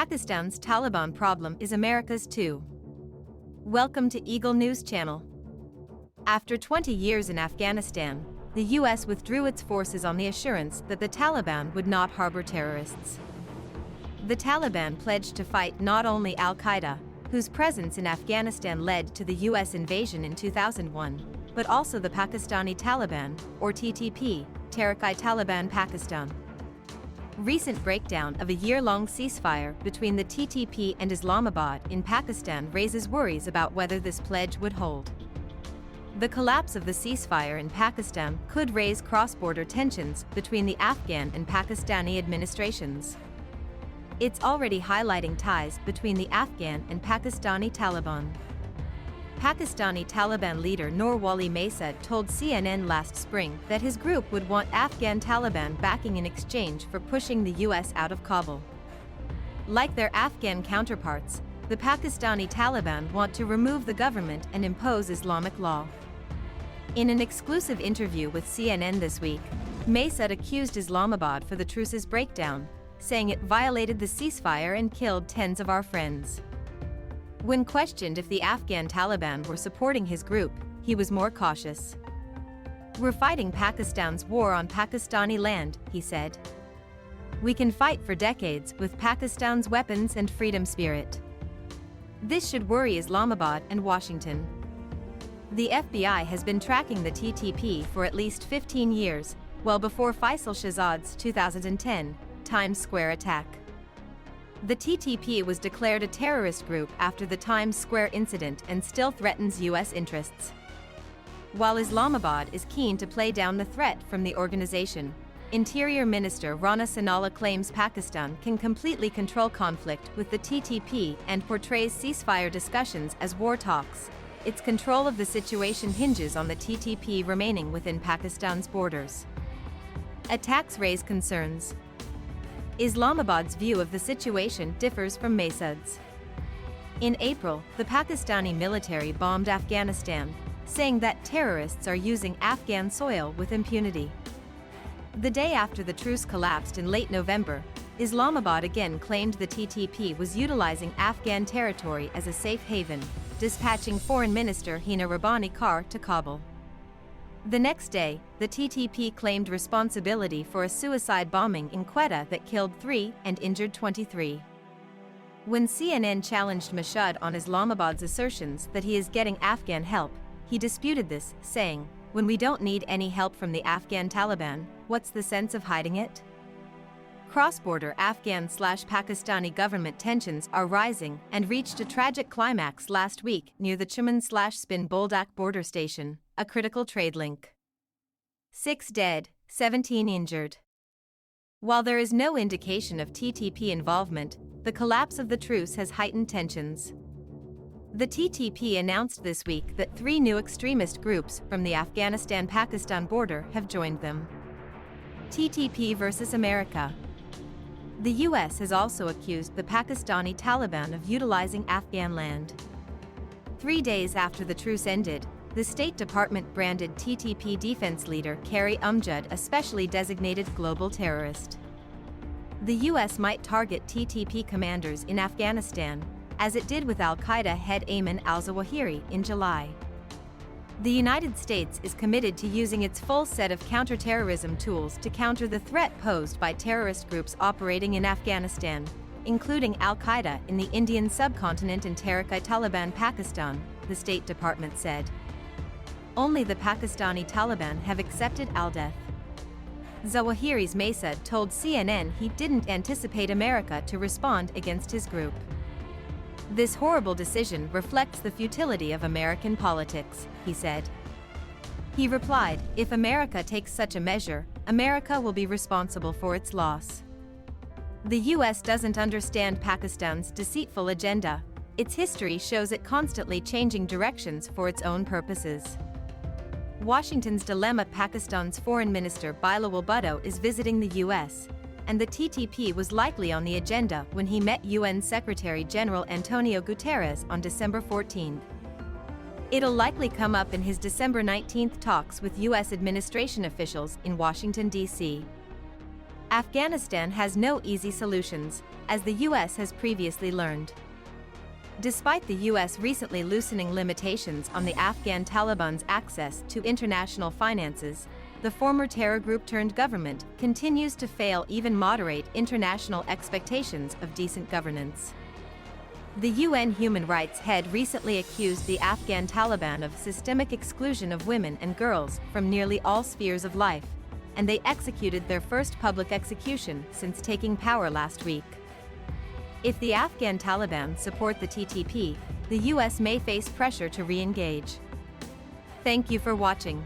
Pakistan's Taliban problem is America's too. Welcome to Eagle News Channel. After 20 years in Afghanistan, the U.S. withdrew its forces on the assurance that the Taliban would not harbor terrorists. The Taliban pledged to fight not only al-Qaeda, whose presence in Afghanistan led to the U.S. invasion in 2001, but also the Pakistani Taliban, or TTP, Tehrik-i-Taliban Pakistan. Recent breakdown of a year-long ceasefire between the TTP and Islamabad in Pakistan raises worries about whether this pledge would hold. The collapse of the ceasefire in Pakistan could raise cross-border tensions between the Afghan and Pakistani administrations. It's already highlighting ties between the Afghan and Pakistani Taliban. Pakistani Taliban leader Nur Wali Masood told CNN last spring that his group would want Afghan Taliban backing in exchange for pushing the U.S. out of Kabul. Like their Afghan counterparts, the Pakistani Taliban want to remove the government and impose Islamic law. In an exclusive interview with CNN this week, Masood accused Islamabad for the truce's breakdown, saying it violated the ceasefire and killed tens of our friends. When questioned if the Afghan Taliban were supporting his group, he was more cautious. "We're fighting Pakistan's war on Pakistani land," he said. "We can fight for decades with Pakistan's weapons and freedom spirit. This should worry Islamabad and Washington." The FBI has been tracking the TTP for at least 15 years, well before Faisal Shahzad's 2010 Times Square attack. The TTP was declared a terrorist group after the Times Square incident and still threatens U.S. interests. While Islamabad is keen to play down the threat from the organization, Interior Minister Rana Sanalla claims Pakistan can completely control conflict with the TTP and portrays ceasefire discussions as war talks. Its control of the situation hinges on the TTP remaining within Pakistan's borders. Attacks raise concerns. Islamabad's view of the situation differs from Masood's. In April, the Pakistani military bombed Afghanistan, saying that terrorists are using Afghan soil with impunity. The day after the truce collapsed in late November, Islamabad again claimed the TTP was utilizing Afghan territory as a safe haven, dispatching Foreign Minister Hina Rabbani Kar to Kabul. The next day, the TTP claimed responsibility for a suicide bombing in Qaeda that killed 3 and injured 23. When CNN challenged Masood on Islamabad's assertions that he is getting Afghan help, he disputed this, saying, "When we don't need any help from the Afghan Taliban, what's the sense of hiding it?" Cross-border Afghan/Pakistani government tensions are rising and reached a tragic climax last week near the Chuman/Spin Boldak border station, a critical trade link. 6 dead, 17 injured. While there is no indication of TTP involvement, the collapse of the truce has heightened tensions. The TTP announced this week that 3 new extremist groups from the Afghanistan-Pakistan border have joined them. TTP versus America. The U.S. has also accused the Pakistani Taliban of utilizing Afghan land. 3 days after the truce ended, the State Department branded TTP defense leader Kari Umjad a specially designated global terrorist. The U.S. might target TTP commanders in Afghanistan, as it did with al-Qaeda head Ayman al-Zawahiri in July. The United States is committed to using its full set of counterterrorism tools to counter the threat posed by terrorist groups operating in Afghanistan, including al-Qaeda in the Indian subcontinent and Tehrik-i-Taliban Pakistan, the State Department said. Only the Pakistani Taliban have accepted al-death. Zawahiri's Masood told CNN he didn't anticipate America to respond against his group. "This horrible decision reflects the futility of American politics," he said. He replied, "If America takes such a measure, America will be responsible for its loss." The U.S. doesn't understand Pakistan's deceitful agenda. Its history shows it constantly changing directions for its own purposes. Washington's dilemma. Pakistan's Foreign Minister Bilawal Bhutto is visiting the U.S., and the TTP was likely on the agenda when he met UN Secretary-General Antonio Guterres on December 14. It'll likely come up in his December 19 talks with U.S. administration officials in Washington, D.C. Afghanistan has no easy solutions, as the US has previously learned. Despite the US recently loosening limitations on the Afghan Taliban's access to international finances, the former terror group turned government continues to fail even moderate international expectations of decent governance. The UN human rights head recently accused the Afghan Taliban of systemic exclusion of women and girls from nearly all spheres of life, and they executed their first public execution since taking power last week. If the Afghan Taliban support the TTP, the US may face pressure to re-engage. Thank you for watching.